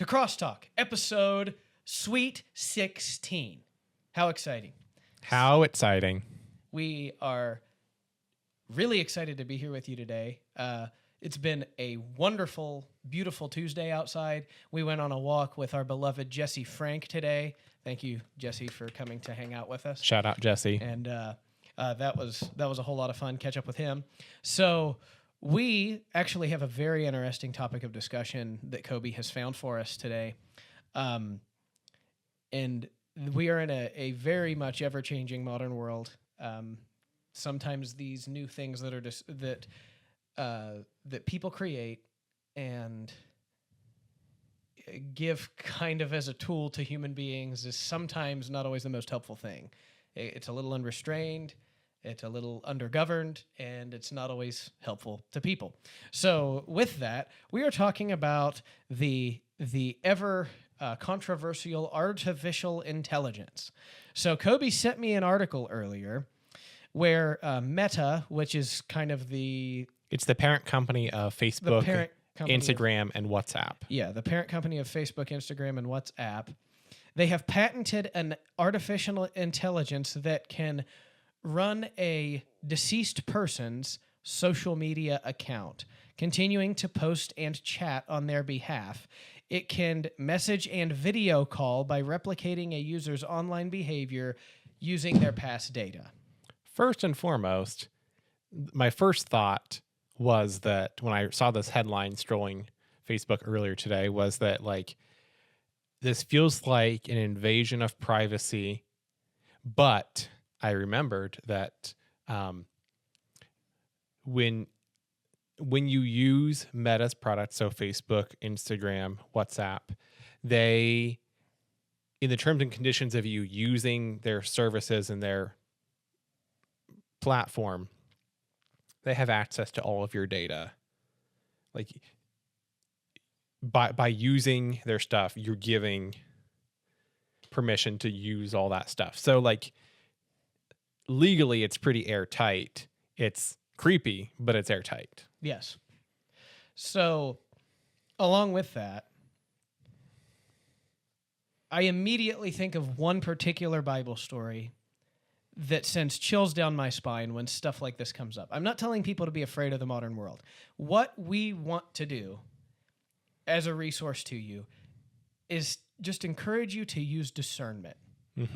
Crosstalk, episode Sweet 16. How exciting. How exciting. We are really excited to be here with you today. It's been a wonderful, beautiful Tuesday outside. We went on a walk with our beloved Jesse Frank today. Thank you, Jesse, for coming to hang out with us. Shout out, Jesse. And that was a whole lot of fun, catch up with him. So we actually have a very interesting topic of discussion that Coby has found for us today. And we are in a very much ever-changing modern world. Sometimes these new things that are that people create and give kind of as a tool to human beings is sometimes not always the most helpful thing. It's a little unrestrained, it's a little undergoverned, and it's not always helpful to people. So with that, we are talking about the ever controversial artificial intelligence. So Coby sent me an article earlier where Meta, which is kind of it's the parent company of Facebook, Instagram, and WhatsApp. Yeah, the parent company of Facebook, Instagram, and WhatsApp. They have patented an artificial intelligence that can run a deceased person's social media account, continuing to post and chat on their behalf. It can message and video call by replicating a user's online behavior using their past data. First and foremost, my first thought was that when I saw this headline strolling Facebook earlier today was that, like, this feels like an invasion of privacy, but I remembered that when you use Meta's products, so Facebook, Instagram, WhatsApp, they, in the terms and conditions of you using their services and their platform, they have access to all of your data. Like, by using their stuff, you're giving permission to use all that stuff. So, like, legally, it's pretty airtight. It's creepy, but it's airtight. Yes. So, along with that, I immediately think of one particular Bible story that sends chills down my spine when stuff like this comes up. I'm not telling people to be afraid of the modern world. What we want to do as a resource to you is just encourage you to use discernment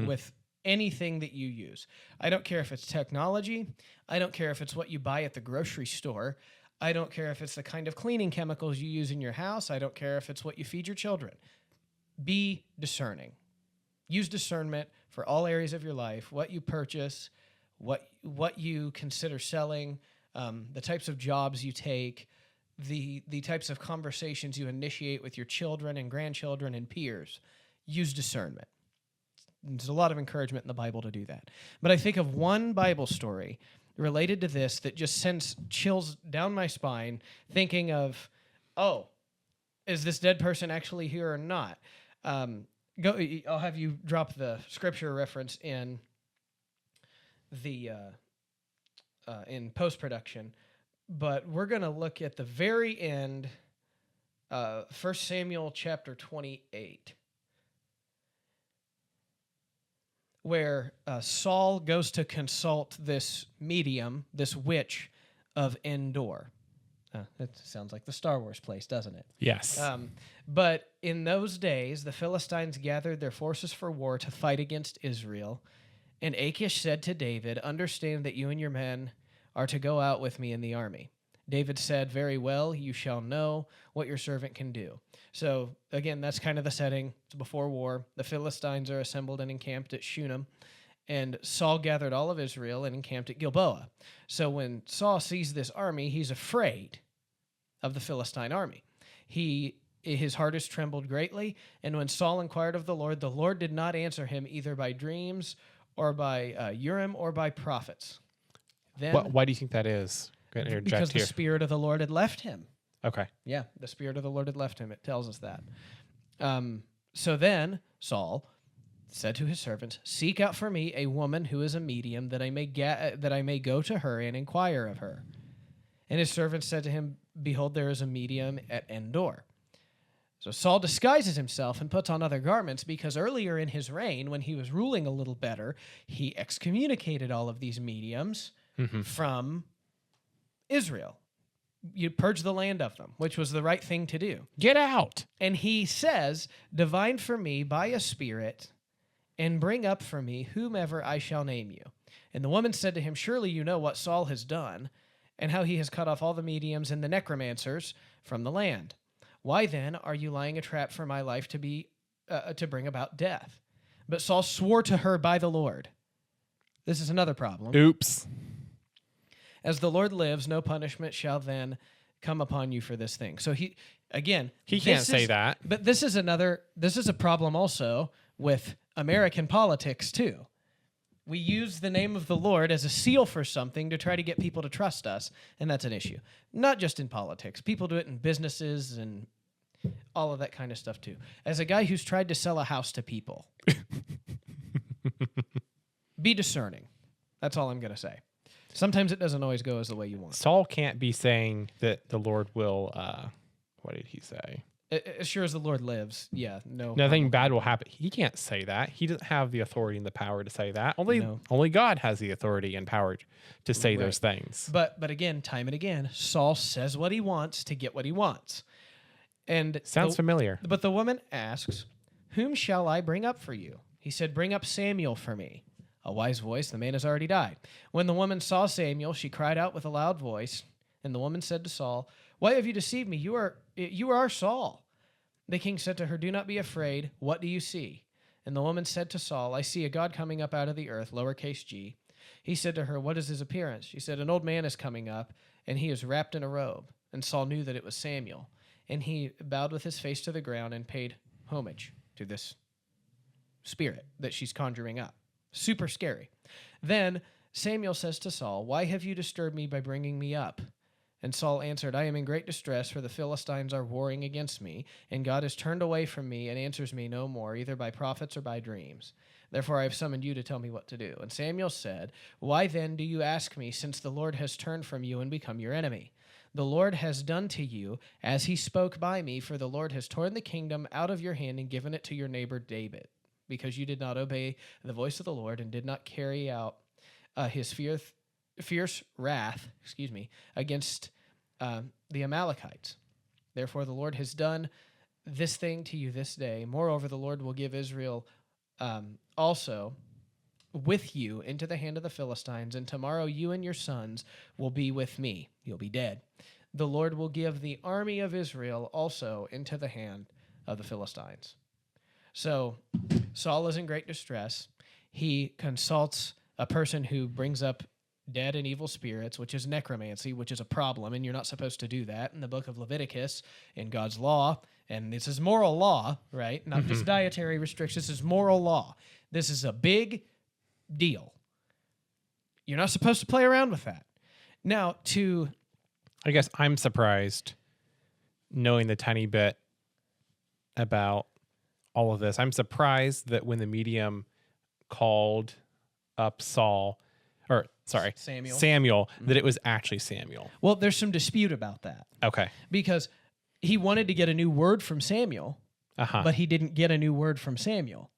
with anything that you use. I don't care if it's technology. I don't care if it's what you buy at the grocery store. I don't care if it's the kind of cleaning chemicals you use in your house. I don't care if it's what you feed your children. Be discerning. Use discernment for all areas of your life, what you purchase, what you consider selling, the types of jobs you take, the types of conversations you initiate with your children and grandchildren and peers. Use discernment. There's a lot of encouragement in the Bible to do that. But I think of one Bible story related to this that just sends chills down my spine, thinking of, oh, is this dead person actually here or not? I'll have you drop the scripture reference in the in post-production, but we're going to look at the very end, 1 Samuel chapter 28, where Saul goes to consult this medium, this witch of Endor. That sounds like the Star Wars place, doesn't it? Yes. But in those days, the Philistines gathered their forces for war to fight against Israel. And Achish said to David, "Understand that you and your men are to go out with me in the army." David said, "Very well, you shall know what your servant can do." So, again, that's kind of the setting. It's before war. The Philistines are assembled and encamped at Shunem. And Saul gathered all of Israel and encamped at Gilboa. So when Saul sees this army, he's afraid of the Philistine army. His heart is trembled greatly, and when Saul inquired of the Lord did not answer him either by dreams or by Urim or by prophets. Then, why do you think that is? Because the Spirit of the Lord had left him. Okay. Yeah, the Spirit of the Lord had left him. It tells us that. So then Saul said to his servants, "Seek out for me a woman who is a medium, that I may go to her and inquire of her." And his servants said to him, "Behold, there is a medium at Endor." So Saul disguises himself and puts on other garments because earlier in his reign, when he was ruling a little better, he excommunicated all of these mediums from Israel. You purge the land of them, which was the right thing to do. Get out. And he says, divine for me by a spirit, and bring up for me whomever I shall name you. And the woman said to him, surely you know what Saul has done, and how he has cut off all the mediums and the necromancers from the land. Why then are you laying a trap for my life to bring about death? But Saul swore to her by the Lord. This is another problem. Oops. As the Lord lives, no punishment shall then come upon you for this thing. So he can't say that. But this is a problem also with American politics too. We use the name of the Lord as a seal for something to try to get people to trust us, and that's an issue. Not just in politics. People do it in businesses and all of that kind of stuff too. As a guy who's tried to sell a house to people, be discerning. That's all I'm going to say. Sometimes it doesn't always go as the way you want. Saul can't be saying that the Lord will, what did he say? As sure as the Lord lives, yeah, no. Nothing bad will happen. He can't say that. He doesn't have the authority and the power to say that. Only God has the authority and power to say those things. But again, time and again, Saul says what he wants to get what he wants. And sounds familiar. But the woman asks, whom shall I bring up for you? He said, bring up Samuel for me. A wise voice, the man has already died. When the woman saw Samuel, she cried out with a loud voice, and the woman said to Saul, why have you deceived me? You are Saul. The king said to her, do not be afraid. What do you see? And the woman said to Saul, I see a God coming up out of the earth, lowercase g. He said to her, what is his appearance? She said, an old man is coming up, and he is wrapped in a robe. And Saul knew that it was Samuel. And he bowed with his face to the ground and paid homage to this spirit that she's conjuring up. Super scary. Then Samuel says to Saul, why have you disturbed me by bringing me up? And Saul answered, I am in great distress, for the Philistines are warring against me, and God has turned away from me and answers me no more, either by prophets or by dreams. Therefore I have summoned you to tell me what to do. And Samuel said, why then do you ask me, since the Lord has turned from you and become your enemy? The Lord has done to you as he spoke by me, for the Lord has torn the kingdom out of your hand and given it to your neighbor David, because you did not obey the voice of the Lord and did not carry out his fierce wrath, against the Amalekites. Therefore, the Lord has done this thing to you this day. Moreover, the Lord will give Israel also with you into the hand of the Philistines, and tomorrow you and your sons will be with me. You'll be dead. The Lord will give the army of Israel also into the hand of the Philistines. So Saul is in great distress. He consults a person who brings up dead and evil spirits, which is necromancy, which is a problem, and you're not supposed to do that in the book of Leviticus in God's law. And this is moral law, right? Not just dietary restrictions. This is moral law. This is a big deal. You're not supposed to play around with that. Now, I guess I'm surprised, knowing the tiny bit about all of this. I'm surprised that when the medium called up Samuel, that it was actually Samuel. Well, there's some dispute about that. Okay. Because he wanted to get a new word from Samuel, but he didn't get a new word from Samuel.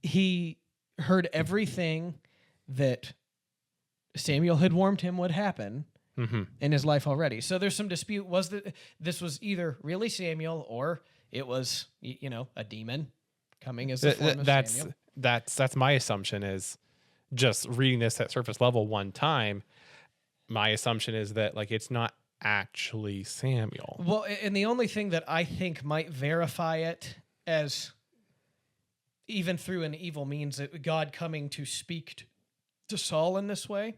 He heard everything that Samuel had warned him would happen in his life already. So there's some dispute. Was that this was either really Samuel or it was, a demon coming as the form of Samuel? That's my assumption, is just reading this at surface level one time. My assumption is that it's not actually Samuel. Well, and the only thing that I think might verify it as even through an evil means, that God coming to speak to Saul in this way,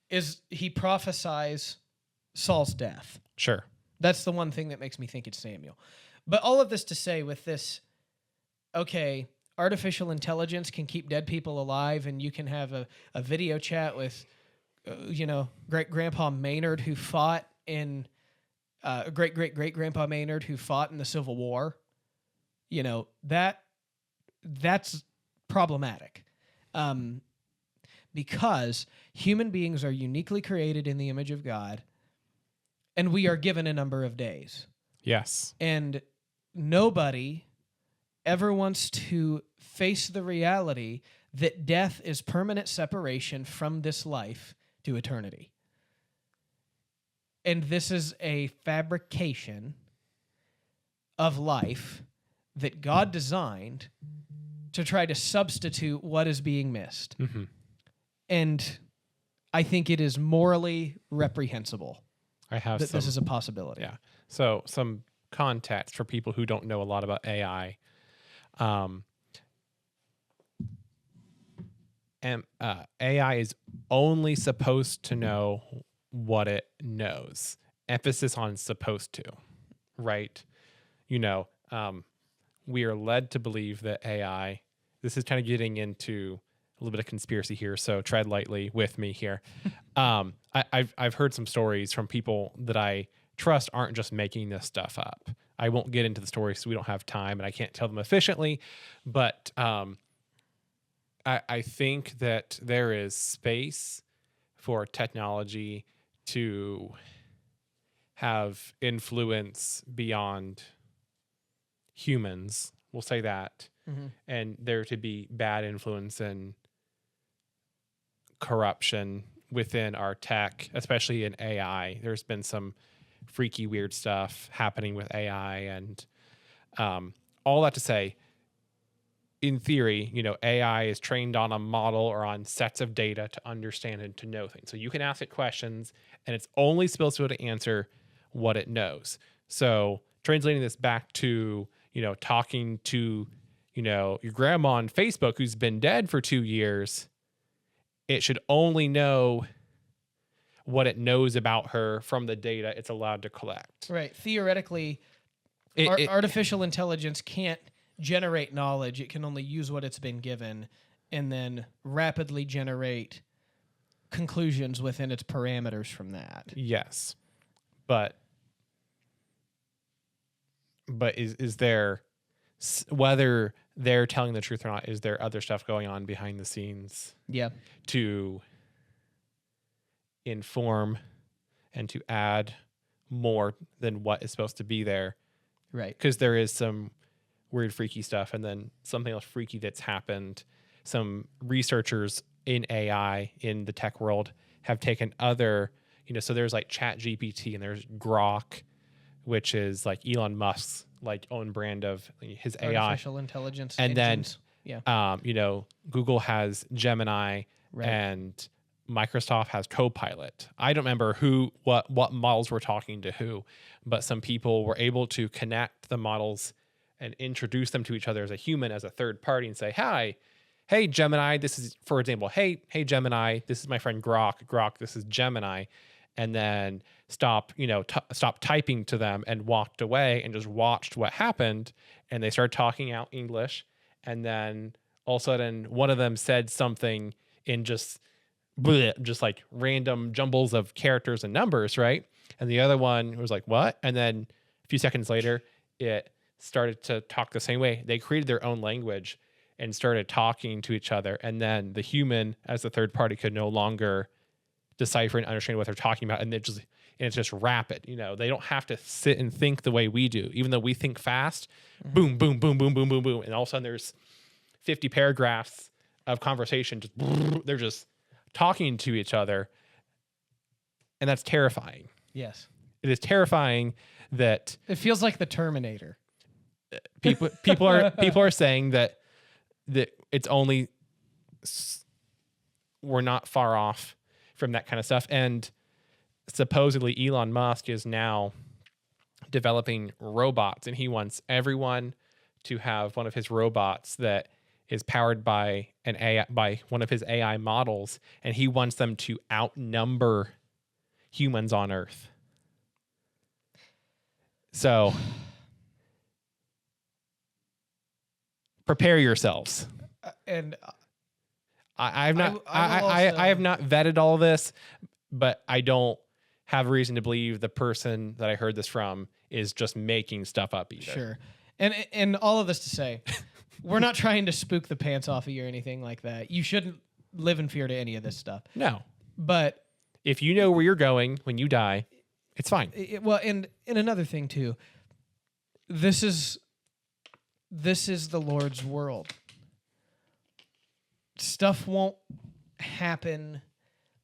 is he prophesies Saul's death. Sure. That's the one thing that makes me think it's Samuel. But all of this to say with this, okay, artificial intelligence can keep dead people alive, and you can have a video chat with, great-grandpa Maynard who fought in, great-great-great-grandpa Maynard who fought in the Civil War. That's problematic. Because human beings are uniquely created in the image of God, and we are given a number of days. Yes. And nobody ever wants to face the reality that death is permanent separation from this life to eternity. And this is a fabrication of life that God designed to try to substitute what is being missed. Mm-hmm. And I think it is morally reprehensible I have that this is a possibility. Yeah. So some context for people who don't know a lot about AI. And AI is only supposed to know what it knows. Emphasis on supposed to, right? We are led to believe that AI, this is kind of getting into a little bit of conspiracy here, so tread lightly with me here. I've heard some stories from people that I trust aren't just making this stuff up. I won't get into the stories because we don't have time and I can't tell them efficiently, but I think that there is space for technology to have influence beyond humans. We'll say that. Mm-hmm. And there to be bad influence and corruption within our tech, especially in AI. There's been some freaky, weird stuff happening with AI, and all that to say, in theory, AI is trained on a model or on sets of data to understand and to know things. So you can ask it questions, and it's only supposed to be able to answer what it knows. So translating this back to, talking to, your grandma on Facebook who's been dead for 2 years, it should only know what it knows about her from the data it's allowed to collect. Right. Theoretically, artificial intelligence can't generate knowledge. It can only use what it's been given and then rapidly generate conclusions within its parameters from that. Yes. But is there, whether they're telling the truth or not, is there other stuff going on behind the scenes? Yeah. To inform and to add more than what is supposed to be there. Right. Because there is some weird, freaky stuff, and then something else freaky that's happened. Some researchers in AI in the tech world have taken other, so there's like Chat GPT and there's Grok, which is like Elon Musk's own brand of his AI. Artificial intelligence and engines. Then, Google has Gemini, right. And Microsoft has Copilot. I don't remember what models were talking to who, but some people were able to connect the models and introduce them to each other as a human, as a third party, and say, "Hi, hey Gemini, this is," for example, hey Gemini, this is my friend Grok. Grok, this is Gemini. And then stop typing to them and walked away and just watched what happened. And they started talking out English. And then all of a sudden, one of them said something in just like random jumbles of characters and numbers, right? And the other one was like, what? And then a few seconds later, it started to talk the same way. They created their own language and started talking to each other. And then the human, as the third party, could no longer decipher and understand what they're talking about, and it's just rapid. They don't have to sit and think the way we do, even though we think fast. Mm-hmm. Boom, boom, boom, boom, boom, boom, boom, and all of a sudden there's 50 paragraphs of conversation. They're just talking to each other, and that's terrifying. Yes, it is terrifying that it feels like the Terminator. People are saying that it's only, we're not far off from that kind of stuff. And supposedly Elon Musk is now developing robots, and he wants everyone to have one of his robots that is powered by an AI, by one of his AI models, and he wants them to outnumber humans on Earth. So prepare yourselves. And I have not vetted all of this, but I don't have a reason to believe the person that I heard this from is just making stuff up either. Sure. And all of this to say, we're not trying to spook the pants off of you or anything like that. You shouldn't live in fear to any of this stuff. No. But if you know where you're going when you die, it's fine. Well, and another thing too, this is the Lord's world. Stuff won't happen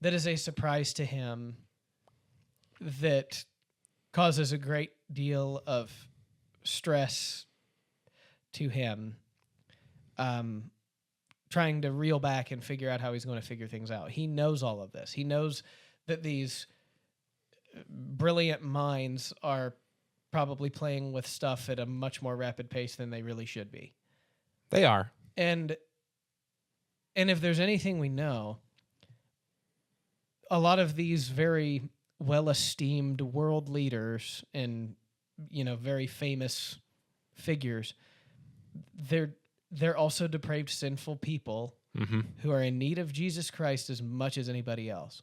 that is a surprise to him, that causes a great deal of stress to him, trying to reel back and figure out how he's going to figure things out. He knows all of this. He knows that these brilliant minds are probably playing with stuff at a much more rapid pace than they really should be. They are. And if there's anything we know, a lot of these very well-esteemed world leaders and, very famous figures, they're also depraved, sinful people who are in need of Jesus Christ as much as anybody else.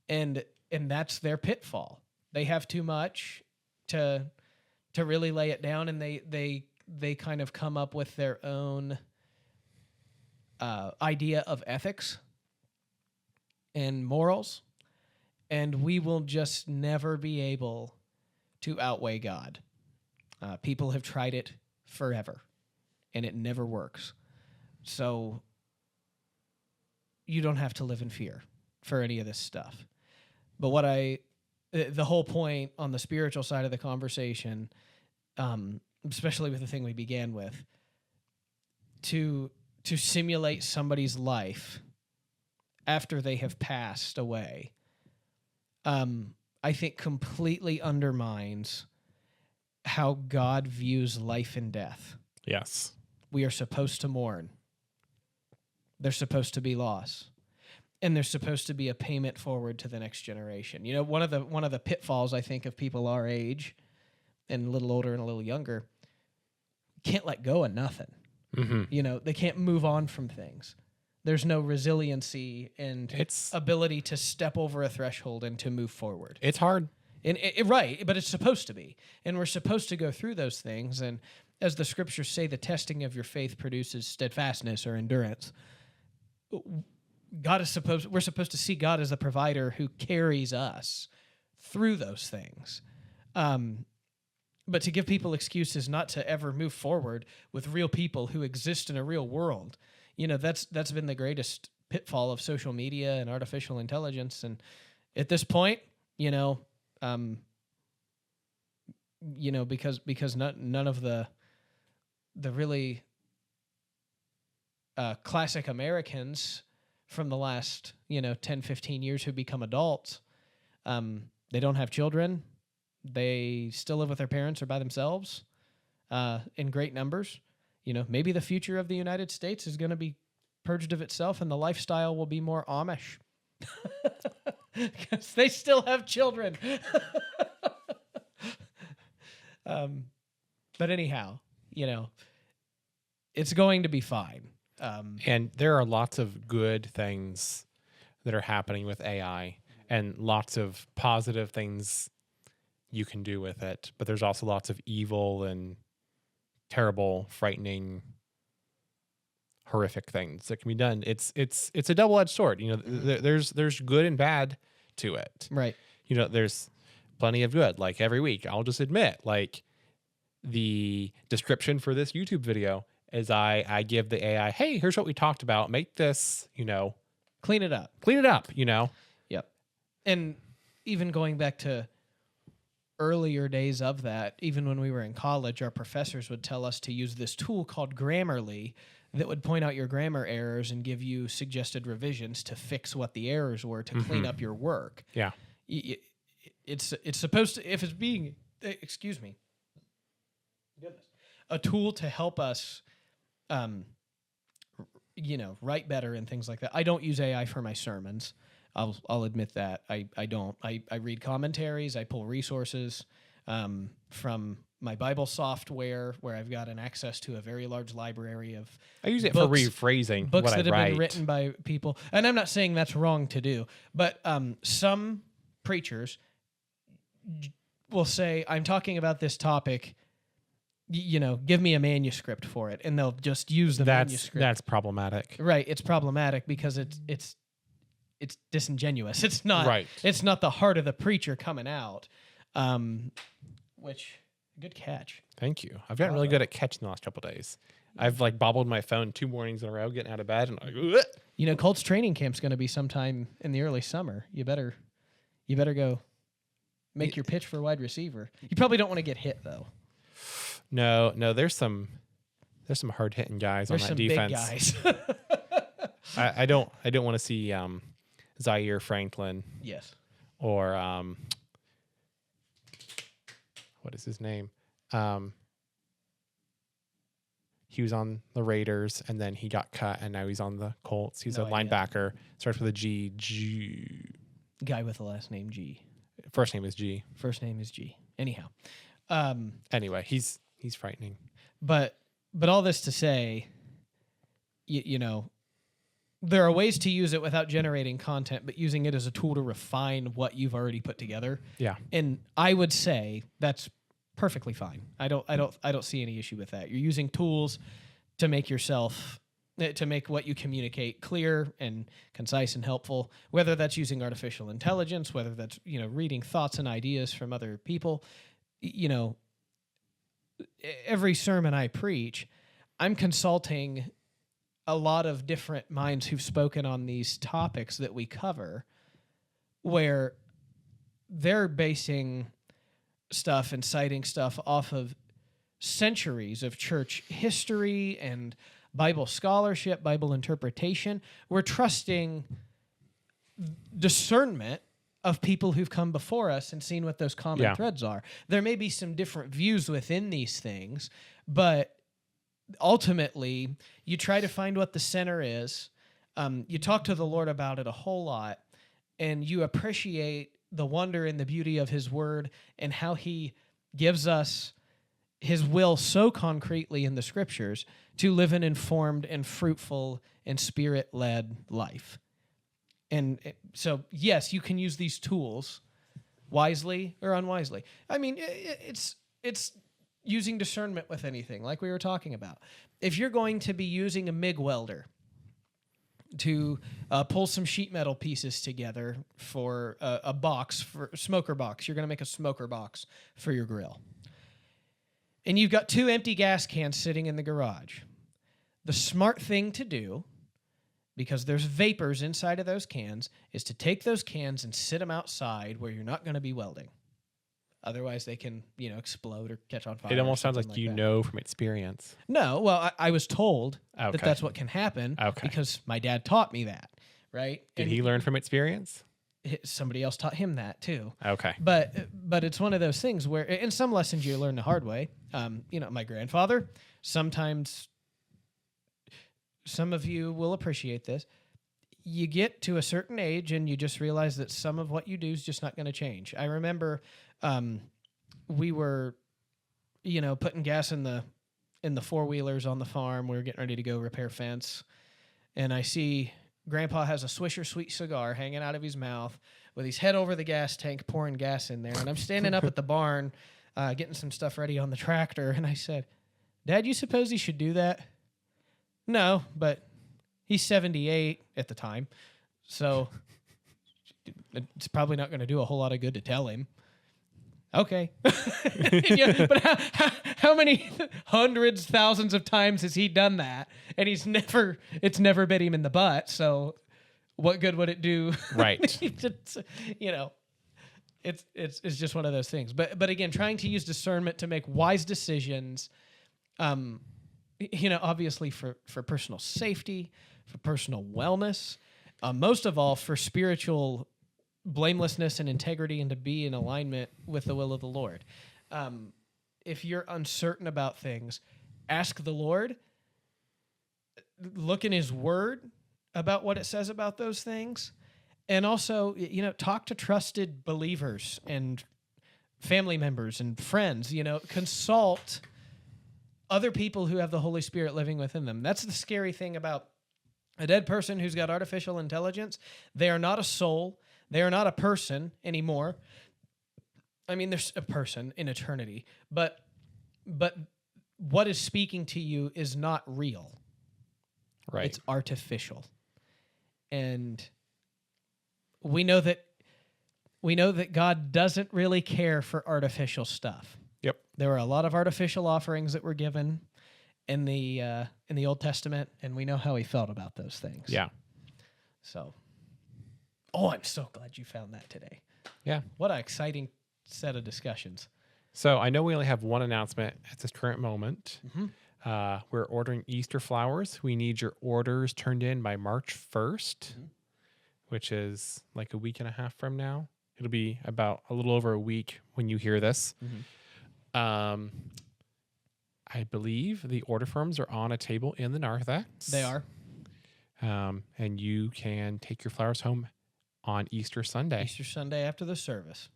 And that's their pitfall. They have too much to really lay it down, and they kind of come up with their own idea of ethics and morals, and we will just never be able to outweigh God. People have tried it forever, and it never works. So you don't have to live in fear for any of this stuff. But the whole point on the spiritual side of the conversation, especially with the thing we began with, to simulate somebody's life after they have passed away, I think completely undermines how God views life and death. Yes. We are supposed to mourn. There's supposed to be loss. And there's supposed to be a payment forward to the next generation. One of the pitfalls, I think, of people our age and a little older and a little younger, can't let go of nothing. They can't move on from things. There's no resiliency and ability to step over a threshold and to move forward. It's hard. Right, but it's supposed to be. And we're supposed to go through those things. And as the scriptures say, the testing of your faith produces steadfastness or endurance. We're supposed to see God as the provider who carries us through those things. But to give people excuses not to ever move forward with real people who exist in a real world, that's been the greatest pitfall of social media and artificial intelligence. And at this point, because none of the really classic Americans from the last 10, 15 years who become adults, they don't have children. They still live with their parents or by themselves in great numbers. Maybe the future of the United States is going to be purged of itself and the lifestyle will be more Amish. Because they still have children. But anyhow, it's going to be fine. And there are lots of good things that are happening with AI and lots of positive things you can do with it. But there's also lots of evil and terrible, frightening, horrific things that can be done. It's a double-edged sword. There's good and bad to it. Right. There's plenty of good. Like every week, I'll just admit, like the description for this YouTube video is I give the AI, hey, here's what we talked about. Make this, clean it up. Yep. And even going back to earlier days of that, even when we were in college, our professors would tell us to use this tool called Grammarly that would point out your grammar errors and give you suggested revisions to fix what the errors were to clean up your work. Yeah. It's supposed to, if it's being, a tool to help us, write better and things like that. I don't use AI for my sermons. I'll admit that. I don't. I read commentaries. I pull resources from my Bible software, where I've got an access to a very large library of I use it books, for rephrasing books what that I have write. been written by people. And I'm not saying that's wrong to do, but some preachers will say, I'm talking about this topic, give me a manuscript for it, and they'll just use the manuscript. That's problematic. Right. It's problematic because it's disingenuous. It's not right. It's not the heart of the preacher coming out, which Good catch. Thank you. I've gotten really good at catching the last couple of days. I've like bobbled my phone 2 mornings in a row getting out of bed and I'm like, "Ugh." You know, Colts training camp's going to be sometime in the early summer. You better go make your pitch for wide receiver. You probably don't want to get hit though. No, there's some hard hitting guys There's on some that defense. big guys. I don't want to see Zaire Franklin Yes. or what is his name? He was on the Raiders and then he got cut and now he's on the Colts. He's a linebacker. Starts with a G. Guy with the last name G. First name is G. First name is G. Anyhow. Anyway, he's frightening. But all this to say, you know, there are ways to use it without generating content, but using it as a tool to refine what you've already put together. Yeah. And I would say that's perfectly fine. I don't see any issue with that. You're using tools to make what you communicate clear and concise and helpful, whether that's using artificial intelligence, whether that's, you know, reading thoughts and ideas from other people. You know, every sermon I preach, I'm consulting a lot of different minds who've spoken on these topics that we cover, where they're basing stuff and citing stuff off of centuries of church history and Bible scholarship, Bible interpretation. We're trusting discernment of people who've come before us and seen what those common threads are. There may be some different views within these things, but ultimately, you try to find what the center is. You talk to the Lord about it a whole lot, and you appreciate the wonder and the beauty of His Word and how He gives us His will so concretely in the Scriptures to live an informed and fruitful and Spirit-led life. And so, yes, you can use these tools wisely or unwisely. I mean, it's using discernment with anything, like we were talking about. If you're going to be using a MIG welder to pull some sheet metal pieces together for a box, for a smoker box, you're going to make a smoker box for your grill. And you've got 2 empty gas cans sitting in the garage. The smart thing to do, because there's vapors inside of those cans, is to take those cans and sit them outside where you're not going to be welding. Otherwise, they can, you know, explode or catch on fire. It almost sounds like you know from experience. No, well, I was told that that's what can happen because my dad taught me that, right? Did he learn from experience? Somebody else taught him that too. Okay. But it's one of those things where, in some lessons you learn the hard way. You know, my grandfather, sometimes some of you will appreciate this. You get to a certain age and you just realize that some of what you do is just not going to change. I remember we were, you know, putting gas in the 4-wheelers on the farm. We were getting ready to go repair fence. And I see Grandpa has a Swisher Sweet cigar hanging out of his mouth with his head over the gas tank pouring gas in there. And I'm standing up at the barn getting some stuff ready on the tractor. And I said, Dad, you suppose he should do that? No, but he's 78 at the time. So it's probably not going to do a whole lot of good to tell him. Okay. Yeah, but how many hundreds, thousands of times has he done that? And it's never bit him in the butt. So what good would it do? Right. You know, it's just one of those things. But again, trying to use discernment to make wise decisions, you know, obviously for personal safety, for personal wellness, most of all for spiritual blamelessness and integrity, and to be in alignment with the will of the Lord. If you're uncertain about things, ask the Lord. Look in His Word about what it says about those things. And also, you know, talk to trusted believers and family members and friends. You know, consult other people who have the Holy Spirit living within them. That's the scary thing about a dead person who's got artificial intelligence. They are not a soul. They are not a person anymore. I mean, there's a person in eternity, but what is speaking to you is not real. Right. It's artificial. And we know that God doesn't really care for artificial stuff. Yep. There were a lot of artificial offerings that were given in the Old Testament, and we know how he felt about those things. Yeah. So, I'm so glad you found that today. Yeah. What an exciting set of discussions. So I know we only have one announcement at this current moment. Mm-hmm. We're ordering Easter flowers. We need your orders turned in by March 1st, which is like a week and a half from now. It'll be about a little over a week when you hear this. I believe the order forms are on a table in the narthex. They are. And you can take your flowers home on Easter Sunday. Easter Sunday after the service.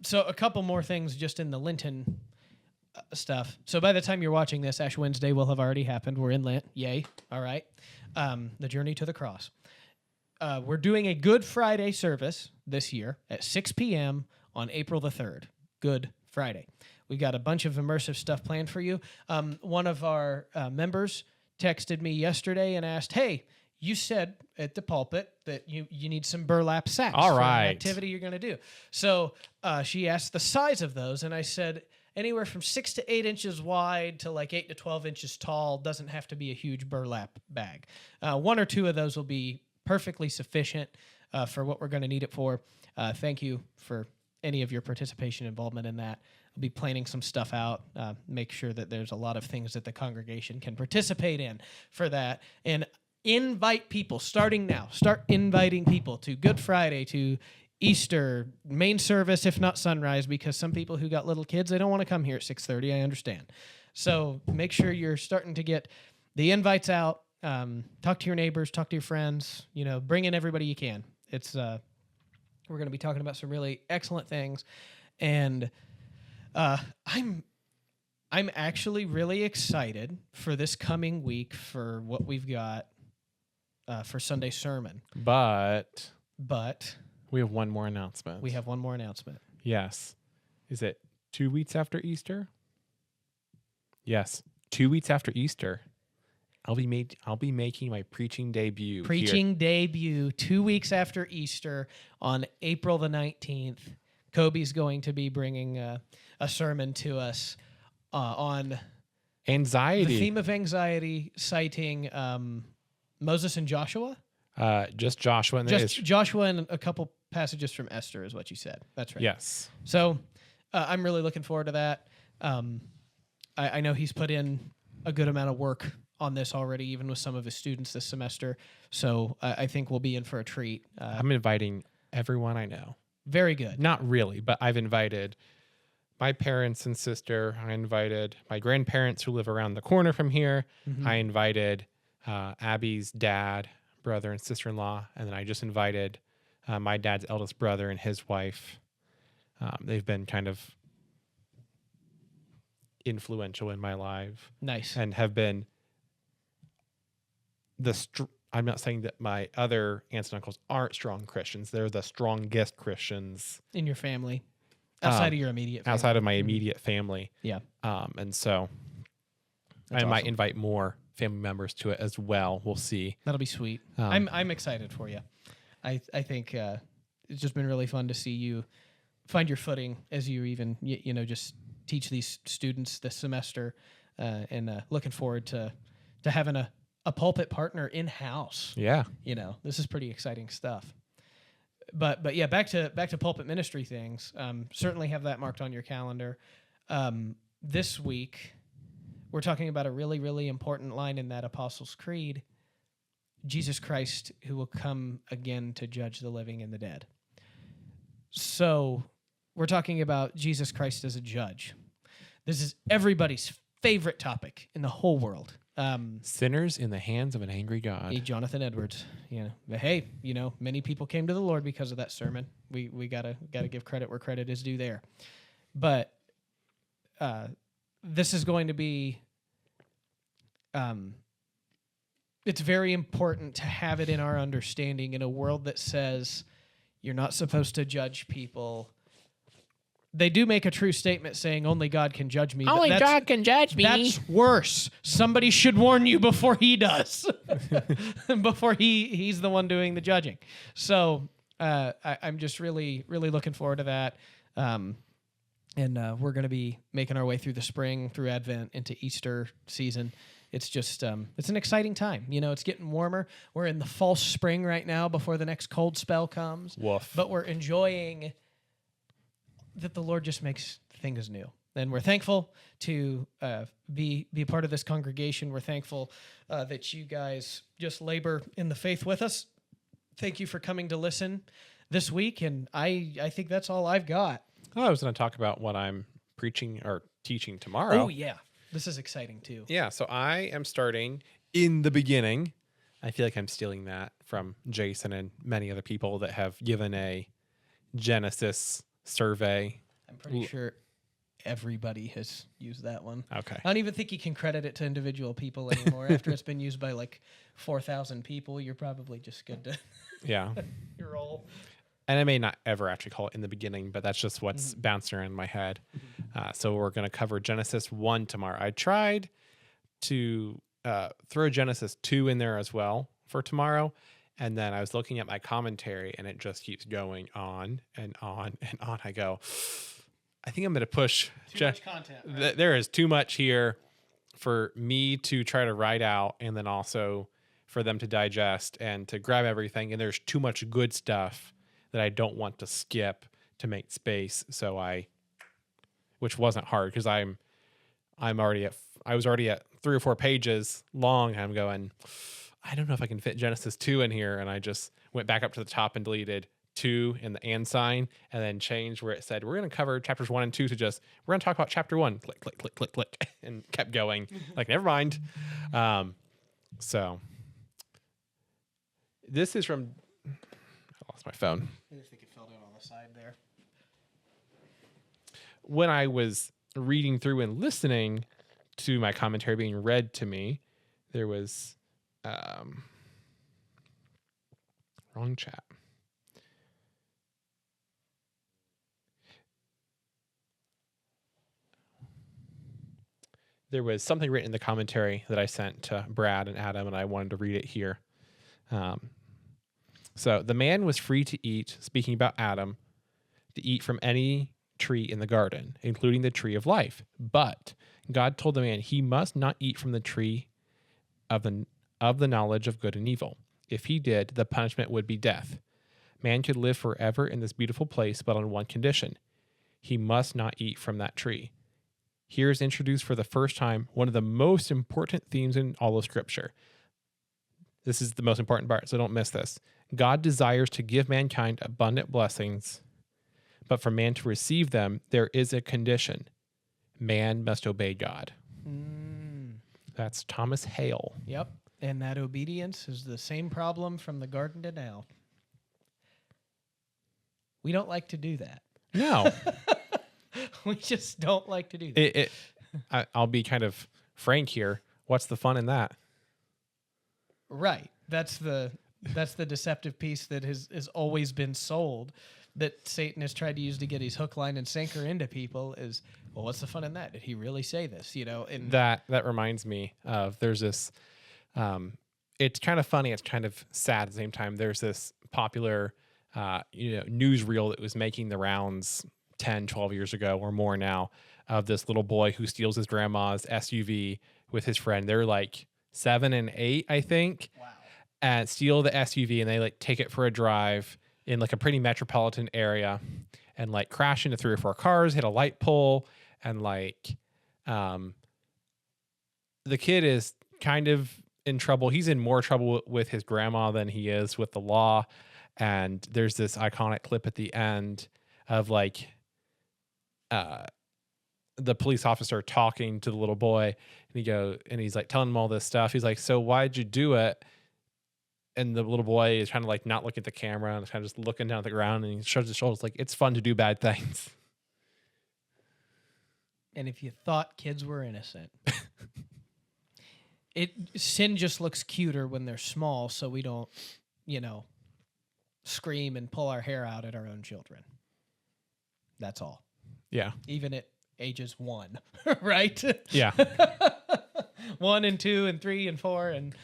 So a couple more things just in the Lenten stuff. So by the time you're watching this, Ash Wednesday will have already happened. We're in Lent. Yay. All right. The journey to the cross. We're doing a Good Friday service this year at 6 p.m. on April the 3rd. Good Friday. We've got a bunch of immersive stuff planned for you. One of our members texted me yesterday and asked, hey, you said at the pulpit that you need some burlap sacks All for right. an activity you're going to do. So she asked the size of those, and I said anywhere from 6 to 8 inches wide to like 8 to 12 inches tall. Doesn't have to be a huge burlap bag. One or two of those will be perfectly sufficient for what we're going to need it for. Thank you for any of your participation involvement in that. I'll be planning some stuff out, make sure that there's a lot of things that the congregation can participate in for that. And invite people, starting now. Start inviting people to Good Friday, to Easter, main service, if not sunrise, because some people who got little kids, they don't want to come here at 6:30, I understand. So make sure you're starting to get the invites out. Talk to your neighbors, talk to your friends, bring in everybody you can. It's we're going to be talking about some really excellent things. And I'm actually really excited for this coming week for what we've got for Sunday sermon. But we have one more announcement. We have one more announcement. Yes. Is it 2 weeks after Easter? Yes. 2 weeks after Easter, I'll be making my preaching debut. Debut 2 weeks after Easter on April the 19th. Coby's going to be bringing a sermon to us on anxiety. The theme of anxiety, citing Moses and Joshua. Just Joshua and Joshua and a couple passages from Esther is what you said. That's right. Yes. So I'm really looking forward to that. I know he's put in a good amount of work on this already, even with some of his students this semester. So I think we'll be in for a treat. I'm inviting everyone I know. Very good. Not really, but I've invited my parents and sister. I invited my grandparents who live around the corner from here. Mm-hmm. I invited Abby's dad, brother, and sister-in-law. And then I just invited my dad's eldest brother and his wife. They've been kind of influential in my life. Nice. And have been I'm not saying that my other aunts and uncles aren't strong Christians. They're the strongest Christians in your family, outside of your immediate family. Outside of my immediate family. Yeah. And so I might invite more family members to it as well. We'll see. That'll be sweet. I'm excited for you. I think it's just been really fun to see you find your footing as you even just teach these students this semester, and looking forward to having a pulpit partner in house. Yeah. This is pretty exciting stuff. But yeah, back to pulpit ministry things. Certainly have that marked on your calendar. This week we're talking about a really, really important line in that Apostles' Creed: Jesus Christ, who will come again to judge the living and the dead. So we're talking about Jesus Christ as a judge. This is everybody's favorite topic in the whole world. Sinners in the hands of an angry God. Jonathan Edwards. But hey, many people came to the Lord because of that sermon. We gotta give credit where credit is due there. But this is going to be. It's very important to have it in our understanding in a world that says you're not supposed to judge people. They do make a true statement saying only God can judge me. Only God can judge me. That's worse. Somebody should warn you before he does. Before he's the one doing the judging. So I'm just really, really looking forward to that. And we're going to be making our way through the spring, through Advent, into Easter season. It's just, it's an exciting time. You know, it's getting warmer. We're in the false spring right now before the next cold spell comes. Woof. But we're enjoying that the Lord just makes things new. And we're thankful to be a part of this congregation. We're thankful that you guys just labor in the faith with us. Thank you for coming to listen this week. And I think that's all I've got. Oh, I was going to talk about what I'm preaching or teaching tomorrow. Oh, yeah. This is exciting, too. Yeah, so I am starting in the beginning. I feel like I'm stealing that from Jason and many other people that have given a Genesis survey. I'm pretty sure everybody has used that one. Okay. I don't even think you can credit it to individual people anymore. After it's been used by like 4,000 people, you're probably just good to Yeah. roll. And I may not ever actually call it in the beginning, but that's just what's bouncing around in my head. So we're going to cover Genesis 1 tomorrow. I tried to throw Genesis 2 in there as well for tomorrow. And then I was looking at my commentary, and it just keeps going on and on and on. I go, I think I'm going to push. Too much content. Right? There is too much here for me to try to write out, and then also for them to digest and to grab everything. And there's too much good stuff that I don't want to skip to make space. So which wasn't hard because I was already at 3 or 4 pages long. I'm going, I don't know if I can fit Genesis 2 in here. And I just went back up to the top and deleted 2 and the and sign, and then changed where it said, we're going to cover chapters 1 and 2 to just, we're going to talk about chapter 1, click, click, click, click, click, and kept going. Like, never mind. So this is from, I lost my phone. I just think it fell down on the side there. When I was reading through and listening to my commentary being read to me, there was wrong chat. There was something written in the commentary that I sent to Brad and Adam, and I wanted to read it here. So the man was free to eat, speaking about Adam, to eat from any tree in the garden, including the tree of life. But God told the man he must not eat from the tree of the knowledge of good and evil. If he did, the punishment would be death. Man could live forever in this beautiful place, but on one condition. He must not eat from that tree. Here is introduced for the first time one of the most important themes in all of Scripture. This is the most important part, so don't miss this. God desires to give mankind abundant blessings, but for man to receive them, there is a condition. Man must obey God. That's Thomas Hale. Yep. And that obedience is the same problem from the garden to now. We don't like to do that. No. We just don't like to do that. I'll be kind of frank here. What's the fun in that? Right. That's the deceptive piece that has always been sold, that Satan has tried to use to get his hook, line, and sinker into people is, well, what's the fun in that? Did he really say this? You know, and that reminds me of, there's this, it's kind of funny, it's kind of sad at the same time. There's this popular, newsreel that was making the rounds 10, 12 years ago or more now, of this little boy who steals his grandma's SUV with his friend. They're like 7 and 8, I think. Wow. And steal the SUV, and they like take it for a drive in like a pretty metropolitan area, and like crash into 3 or 4 cars, hit a light pole, and like the kid is kind of in trouble. He's in more trouble with his grandma than he is with the law. And there's this iconic clip at the end of like the police officer talking to the little boy, and he's like telling him all this stuff. He's like, so why'd you do it? And the little boy is trying to like not look at the camera and kind of just looking down at the ground, and he shrugs his shoulders like, it's fun to do bad things. And if you thought kids were innocent, sin just looks cuter when they're small, so we don't, scream and pull our hair out at our own children. That's all. Yeah. Even at ages 1, right? Yeah. 1 and 2 and 3 and 4 and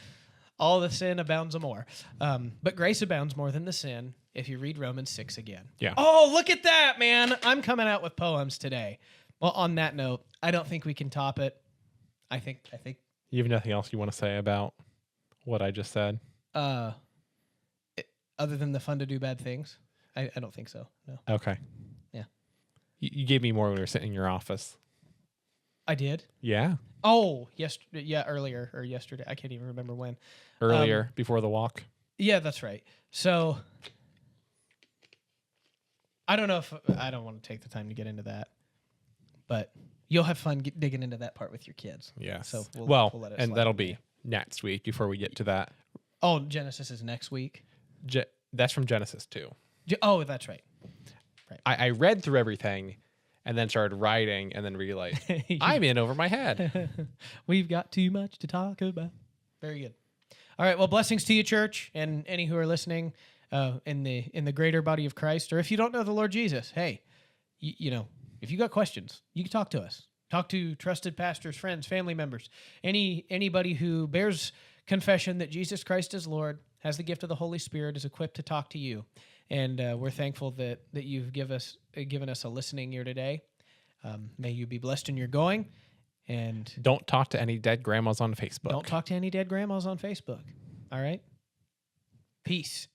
all the sin abounds more. But grace abounds more than the sin if you read Romans 6 again. Yeah. Oh, look at that, man. I'm coming out with poems today. Well, on that note, I don't think we can top it. I think You have nothing else you want to say about what I just said? other than the fun to do bad things, I don't think so. No. Okay. Yeah. You gave me more when we were sitting in your office. I did? Yeah. Oh, earlier or yesterday. I can't even remember when. Earlier, before the walk. Yeah, that's right. So I don't know if I don't want to take the time to get into that, but you'll have fun digging into that part with your kids. Yes. So we'll let it and slide. that'll be next week before we get to that. Oh, Genesis is next week. That's from Genesis 2. Oh, that's right. I read through everything and then started writing and then realized I'm in over my head. We've got too much to talk about. Very good. All right. Well, blessings to you, church, and any who are listening in the greater body of Christ, or if you don't know the Lord Jesus, hey, you know, if you got questions, you can talk to us. Talk to trusted pastors, friends, family members, anybody who bears confession that Jesus Christ is Lord, has the gift of the Holy Spirit, is equipped to talk to you. And we're thankful that you've given us a listening ear today. May you be blessed in your going. And don't talk to any dead grandmas on Facebook. Don't talk to any dead grandmas on Facebook. All right? Peace.